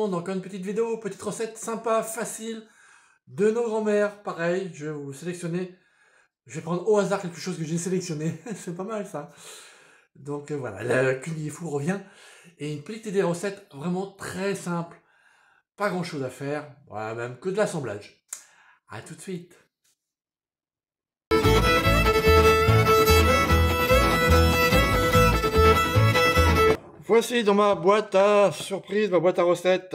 monde, encore une petite vidéo, petite recette sympa, facile, de nos grands-mères. Pareil, je vais vous sélectionner, je vais prendre au hasard quelque chose que j'ai sélectionné, c'est pas mal ça. Donc voilà, le cuisinier fou revient, et une petite idée de recette vraiment très simple, pas grand chose à faire, voilà, même que de l'assemblage. A tout de suite. Voici dans ma boîte à surprise, ma boîte à recettes,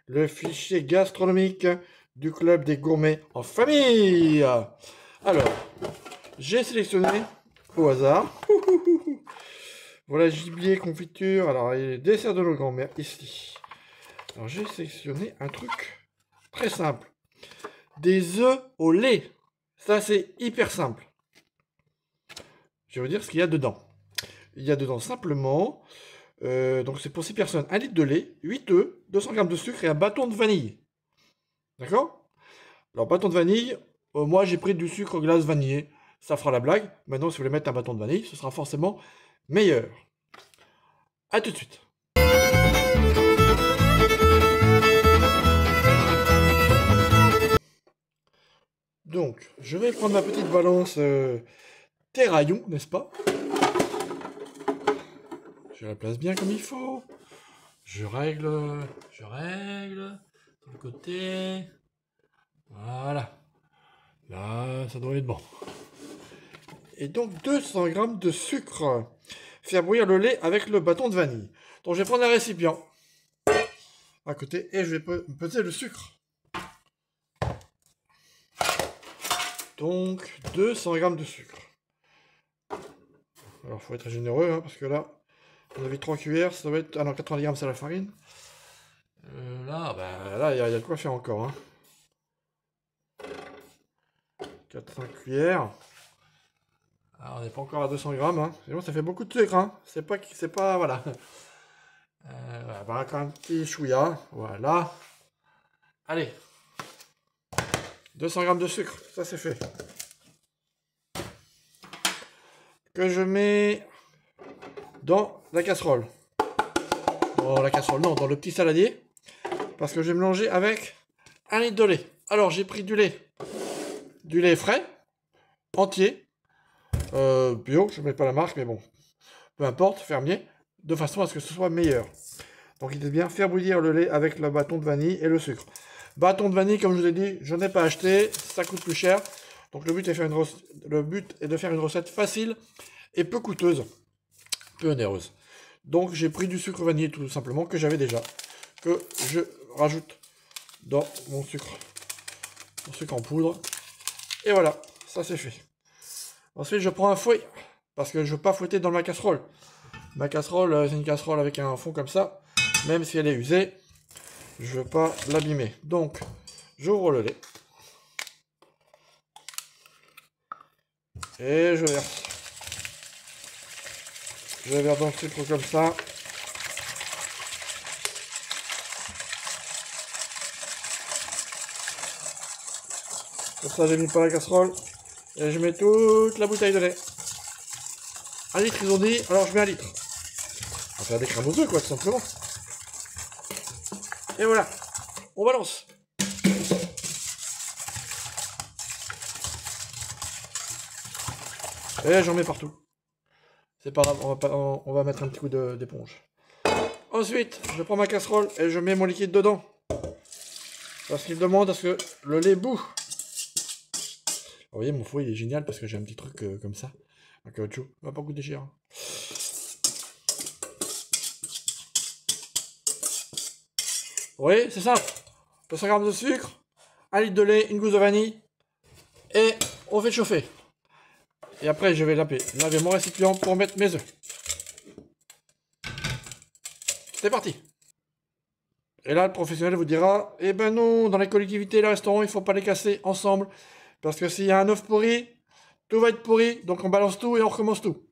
le fichier gastronomique du club des gourmets en famille. Alors, j'ai sélectionné au hasard, voilà, gibier, confiture, alors les desserts de nos grands-mères ici. Alors j'ai sélectionné un truc très simple, des œufs au lait. Ça c'est hyper simple. Je vais vous dire ce qu'il y a dedans. Il y a dedans simplement... donc c'est pour 6 personnes, 1 litre de lait, 8 œufs, 200 g de sucre et un bâton de vanille. D'accord? Alors bâton de vanille, moi j'ai pris du sucre glace vanillé, ça fera la blague. Maintenant si vous voulez mettre un bâton de vanille, ce sera forcément meilleur. A tout de suite. Donc je vais prendre ma petite balance terraillon, n'est-ce pas? Je la place bien comme il faut. Je règle sur le côté. Voilà. Là, ça doit être bon. Et donc 200 g de sucre. Faire bouillir le lait avec le bâton de vanille. Donc je vais prendre un récipient à côté et je vais peser le sucre. Donc 200 g de sucre. Alors il faut être généreux hein, parce que là, vous avez 3 cuillères, ça va être... Ah non, 90 g c'est la farine. Là, il y a de quoi faire encore. Hein. 4-5 cuillères. Alors, on n'est pas encore à 200 g. Hein. Sinon, ça fait beaucoup de sucre. Hein. C'est pas, voilà. Voilà, quand un petit chouïa. Voilà. Allez. 200 g de sucre. Ça, c'est fait. Que je mets dans la casserole. Dans la casserole, non, dans le petit saladier. Parce que je vais mélanger avec 1 litre de lait. Alors, j'ai pris du lait frais, entier, bio, je ne mets pas la marque, mais bon, peu importe, fermier, de façon à ce que ce soit meilleur. Donc, il est bien faire bouillir le lait avec le bâton de vanille et le sucre. Bâton de vanille, comme je vous ai dit, je n'ai pas acheté, ça coûte plus cher. Donc, le but est de faire une recette facile et peu coûteuse, peu onéreuse. Donc, j'ai pris du sucre vanillé tout simplement, que j'avais déjà, que je rajoute dans mon sucre en poudre. Et voilà, ça c'est fait. Ensuite, je prends un fouet, parce que je ne veux pas fouetter dans ma casserole. Ma casserole, c'est une casserole avec un fond comme ça. Même si elle est usée, je ne veux pas l'abîmer. Donc, j'ouvre le lait. Et je verse. Je verse dans le sucre comme ça. Pour ça, j'ai mis pas la casserole. Et je mets toute la bouteille de lait. 1 litre, ils ont dit. Alors, je mets 1 litre. On va faire des crèmes aux œufs, quoi, tout simplement. Et voilà. On balance. Et j'en mets partout. C'est pas grave, on va mettre un petit coup d'éponge. Ensuite, je prends ma casserole et je mets mon liquide dedans. Parce qu'il demande à ce que le lait bout. Vous voyez, mon fouet il est génial parce que j'ai un petit truc comme ça. Un caoutchouc. Il va pas coûter cher. Hein. Vous voyez, c'est simple. 200 g de sucre, 1 litre de lait, une gousse de vanille. Et on fait chauffer. Et après, je vais laver mon récipient pour mettre mes œufs. C'est parti. Et là, le professionnel vous dira, eh ben non, dans les collectivités, les restaurants, il ne faut pas les casser ensemble. Parce que s'il y a un œuf pourri, tout va être pourri. Donc on balance tout et on recommence tout.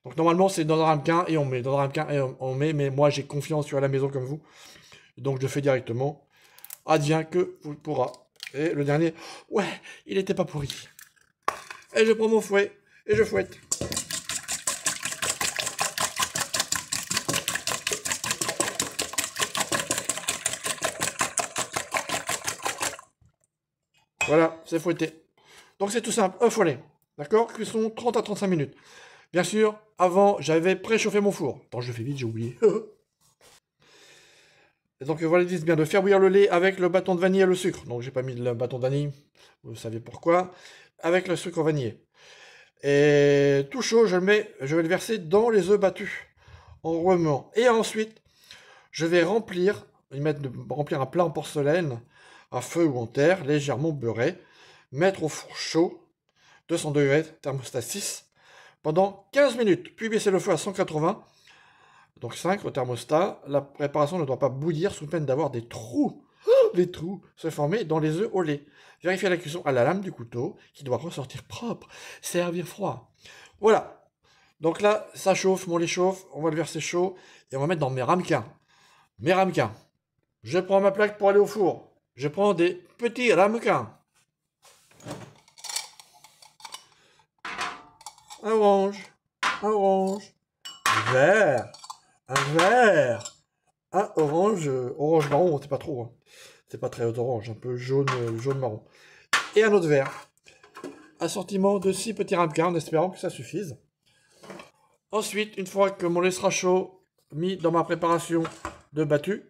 Donc normalement, c'est dans un ramequin et on met. Dans un ramequin et on met. Mais moi, j'ai confiance sur la maison comme vous. Donc je fais directement. Advient que vous pourra. Et le dernier, ouais, il n'était pas pourri. Et je prends mon fouet et je fouette. Voilà, c'est fouetté. Donc c'est tout simple, œuf au lait. D'accord? Cuisson 30 à 35 minutes. Bien sûr, avant, j'avais préchauffé mon four. Attends, je le fais vite, j'ai oublié. Et donc voilà, ils disent bien de faire bouillir le lait avec le bâton de vanille et le sucre. Donc j'ai pas mis le bâton de vanille, vous savez pourquoi. Avec le sucre vanillé. Et tout chaud, je vais le verser dans les œufs battus en remuant. Et ensuite, je vais remplir un plat en porcelaine à feu ou en terre, légèrement beurré, mettre au four chaud, 200 degrés, thermostat 6, pendant 15 minutes, puis baisser le feu à 180, donc 5 au thermostat. La préparation ne doit pas bouillir sous peine d'avoir des trous, des trous se former dans les œufs au lait. Vérifiez la cuisson à la lame du couteau, qui doit ressortir propre, servir froid. Voilà. Donc là, ça chauffe, mon lait chauffe, on va le verser chaud, et on va mettre dans mes ramequins. Mes ramequins. Je prends ma plaque pour aller au four. Je prends des petits ramequins. Un orange, un orange, vert, un vert, un orange, orange marron, c'est pas trop, hein. C'est pas très orange, un peu jaune, jaune marron. Et un autre vert. Assortiment de 6 petits ramequins en espérant que ça suffise. Ensuite, une fois que mon lait sera chaud, mis dans ma préparation de battu,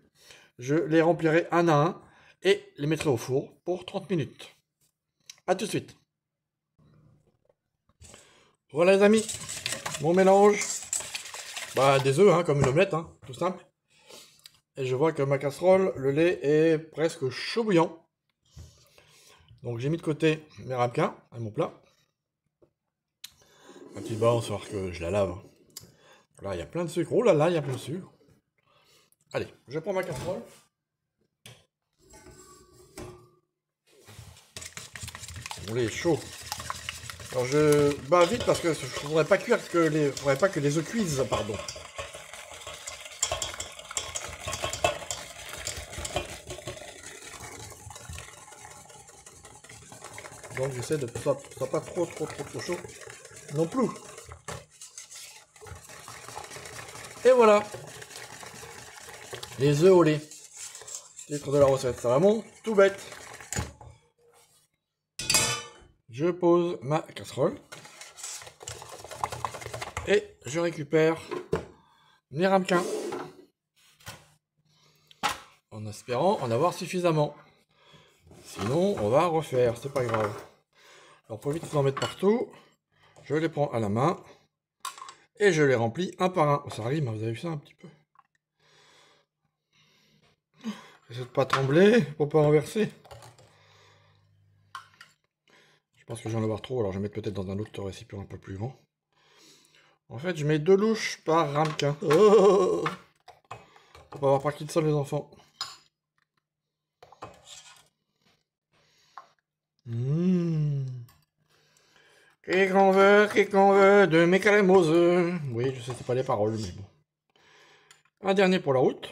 je les remplirai un à un et les mettrai au four pour 30 minutes. A tout de suite. Voilà les amis, mon mélange. Bah des œufs, hein, comme une omelette, hein, tout simple. Et je vois que ma casserole, le lait est presque chaud bouillant. Donc j'ai mis de côté mes ramequins à mon plat. Un petit bain, il va que je la lave. Là, il y a plein de sucre. Oh là là, il y a plein de sucre. Allez, je prends ma casserole. Mon lait est chaud. Alors je bats vite parce que je ne voudrais pas que les œufs cuisent, pardon. Donc j'essaie de soit pas trop chaud non plus. Et voilà. Les œufs au lait. Titre de la recette, c'est vraiment tout bête. Je pose ma casserole. Et je récupère mes ramequins. En espérant en avoir suffisamment. Sinon, on va refaire, c'est pas grave. Alors pour éviter d'en mettre partout, je les prends à la main. Et je les remplis un par un. Oh, ça rime, vous avez vu ça un petit peu? J'essaie de pas trembler pour pas renverser. Je pense que je vais en avoir trop, alors je vais mettre peut-être dans un autre récipient un peu plus grand. En fait, je mets 2 louches par ramequin. Oh, pour pas avoir Parkinson les enfants. Qu'est-ce qu'on veut de mes crèmes aux œufs. Oui, je sais, c'est pas les paroles, mais bon. Un dernier pour la route.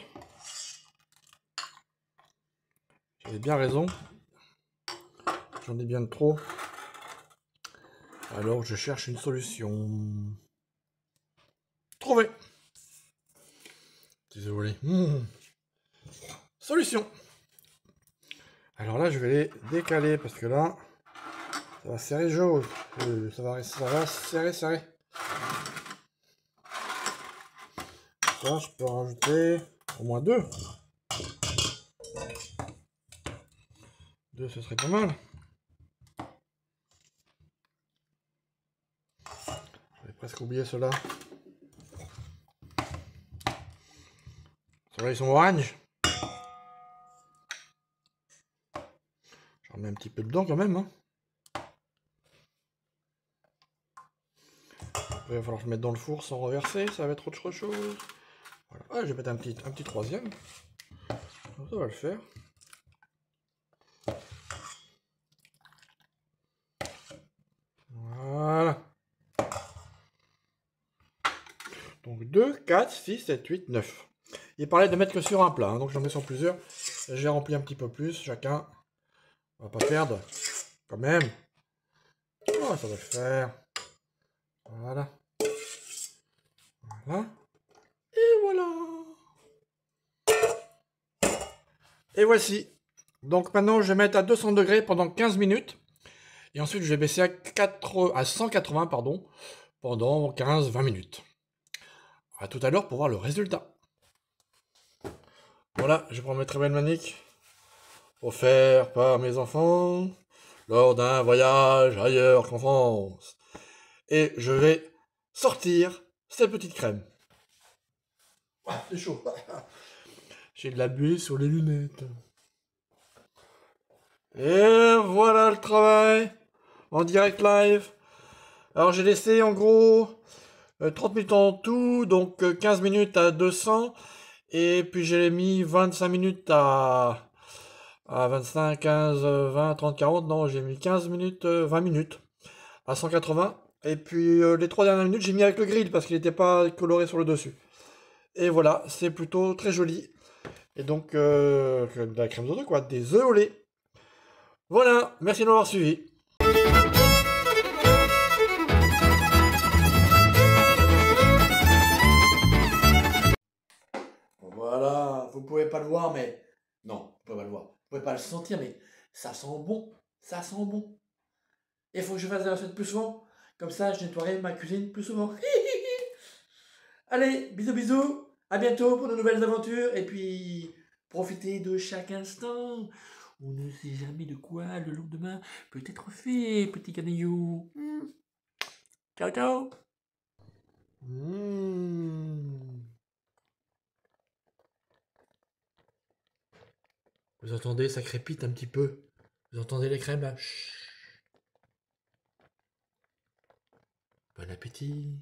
J'avais bien raison. J'en ai bien de trop. Alors, je cherche une solution. Trouvé. Désolé. Solution. Alors là, je vais les décaler parce que là, ça va serrer jaune. Ça va serrer. Ça, je peux en rajouter au moins 2. 2, ce serait pas mal. J'avais presque oublié ceux-là. Ceux-là, ils sont orange. J'en mets un petit peu dedans quand même. Hein. Après, il va falloir que je mette dans le four sans reverser. Ça va être autre chose. Voilà. Ah, je vais mettre un petit troisième. Ça va le faire. Voilà. Donc 2, 4, 6, 7, 8, 9. Il parlait de mettre que sur un plat, hein, donc j'en mets sur plusieurs. J'ai rempli un petit peu plus, chacun. On va pas perdre, quand même. Oh, ça va le faire. Voilà. Voilà. Et voilà. Et voici Donc maintenant, je vais mettre à 200 degrés pendant 15 minutes. Et ensuite, je vais baisser à 180 pardon, pendant 15-20 minutes. A tout à l'heure pour voir le résultat. Voilà, je prends mes très belles maniques offertes par mes enfants lors d'un voyage ailleurs qu'en France. Et je vais sortir cette petite crème. Ah, c'est chaud. J'ai de la buée sur les lunettes. Et voilà le travail en direct live. Alors j'ai laissé en gros 30 minutes en tout, donc 15 minutes à 200. Et puis j'ai mis 25 minutes à 25, 15, 20, 30, 40. Non, j'ai mis 15 minutes, 20 minutes à 180. Et puis les 3 dernières minutes, j'ai mis avec le grill parce qu'il n'était pas coloré sur le dessus. Et voilà, c'est plutôt très joli. Et donc, de la crème d'œuf, quoi, des œufs au lait. Voilà, merci de m'avoir suivi. Voilà, vous pouvez pas le voir, mais... Non, vous pouvez pas le voir. Vous pouvez pas le sentir, mais ça sent bon. Ça sent bon. Et il faut que je fasse des recettes plus souvent. Comme ça, je nettoierai ma cuisine plus souvent. Allez, bisous bisous. À bientôt pour de nouvelles aventures. Et puis, profitez de chaque instant. On ne sait jamais de quoi le lendemain peut être fait, petit canaillou. Ciao, ciao. Vous entendez, ça crépite un petit peu. Vous entendez les crèmes là? Chut. Bon appétit.